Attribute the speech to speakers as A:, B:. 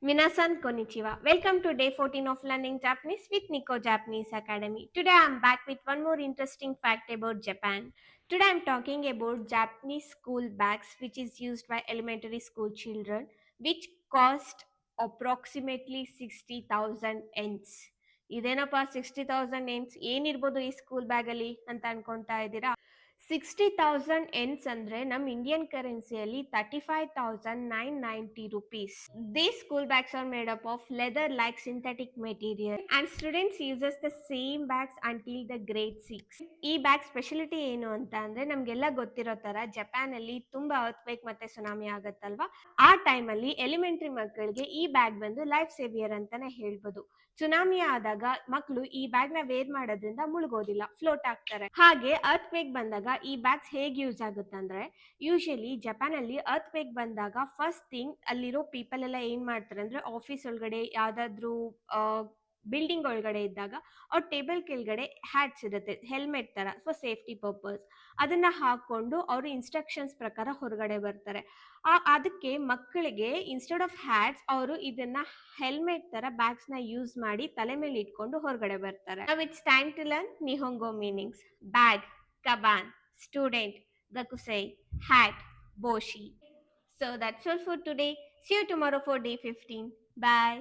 A: Minasan konnichiwa. Welcome to day 14 of learning Japanese with Nico Japanese Academy. Today I am back with one more interesting fact about Japan. Today I am talking about Japanese school bags which is used by elementary school children which cost approximately 60,000 yens. ಇದೇನಪ್ಪ 60,000 ಎನ್ಸ್ ಏನಿರ್ಬೋದು ಈ school ಬ್ಯಾಗಲ್ಲಿ ಅಂತ ಅನ್ಕೊಂತಾ ಇದ್ದೀರಾ. 60,000 ಎನ್ಸ್ ಅಂದ್ರೆ ನಮ್ಮ Indian ಕರೆನ್ಸಿಯಲ್ಲಿ 35,990 rupees. These school bags are made up of leather like synthetic material and students uses the same bags until the grade 6. ಈ ಬ್ಯಾಗ್ ಸ್ಪೆಷಾಲಿಟಿ ಏನು ಅಂತ ಅಂದ್ರೆ ನಮ್ಗೆಲ್ಲ ಗೊತ್ತಿರೋ ತರ ಜಪಾನ್ ಅಲ್ಲಿ ತುಂಬಾ ಅರ್ಥಕ್ವೇಕ್ ಮತ್ತೆ ಸುನಾಮಿ ಆಗತ್ತಲ್ವಾ, ಆ ಟೈಮ್ ಅಲ್ಲಿ ಎಲಿಮೆಂಟರಿ ಮಕ್ಕಳಿಗೆ ಈ ಬ್ಯಾಗ್ ಬಂದು ಲೈಫ್ ಸೇವಿಯರ್ ಅಂತಾನೆ ಹೇಳ್ಬೋದು. ಸುನಾಮಿ ಆದಾಗ ಮಕ್ಕಳು ಈ ಬ್ಯಾಗ್ ನ ವೇರ್ ಮಾಡೋದ್ರಿಂದ ಮುಳುಗೋದಿಲ್ಲ, ಫ್ಲೋಟ್ ಆಗ್ತಾರೆ. ಹಾಗೆ ಅರ್ಥಕ್ವೇಕ್ ಬಂದಾಗ ಈ ಬ್ಯಾಗ್ಸ್ ಹೇಗೆ ಯೂಸ್ ಆಗುತ್ತಂದ್ರೆ, ಯೂಶಲಿ ಜಪಾನ್ ಅಲ್ಲಿ ಅರ್ಥಕ್ವೇಕ್ ಬಂದಾಗ ಫಸ್ಟ್ ಥಿಂಗ್ ಅಲ್ಲಿರೋ ಪೀಪಲ್ ಎಲ್ಲ ಏನ್ ಮಾಡ್ತಾರೆ ಅಂದ್ರೆ, ಆಫೀಸ್ ಒಳಗಡೆ ಯಾವ್ದಾದ್ರು ಬಿಲ್ಡಿಂಗ್ ಒಳಗಡೆ ಇದ್ದಾಗ ಅವ್ರ ಟೇಬಲ್ ಕೆಳಗಡೆ ಹ್ಯಾಟ್ಸ್ ಇರುತ್ತೆ, ಹೆಲ್ಮೆಟ್ ತರ ಫಾರ್ ಸೇಫ್ಟಿ ಪರ್ಪಸ್. ಅದನ್ನ ಹಾಕೊಂಡು ಅವರು ಇನ್ಸ್ಟ್ರಕ್ಷನ್ಸ್ ಪ್ರಕಾರ ಹೊರಗಡೆ ಬರ್ತಾರೆ. ಅದಕ್ಕೆ ಮಕ್ಕಳಿಗೆ ಇನ್ಸ್ಟೆಡ್ ಆಫ್ ಹ್ಯಾಟ್ಸ್ ಅವರು ಇದನ್ನ ಹೆಲ್ಮೆಟ್ ತರ ಬ್ಯಾಗ್ಸ್ ನ ಯೂಸ್ ಮಾಡಿ ತಲೆ ಮೇಲೆ ಇಟ್ಕೊಂಡು ಹೊರಗಡೆ ಬರ್ತಾರೆ. Now it's time to learn Nihongo meanings. Bag, kaban, student, gakusei, hat, boshi. So that's all for today. See you tomorrow for day 15. Bye.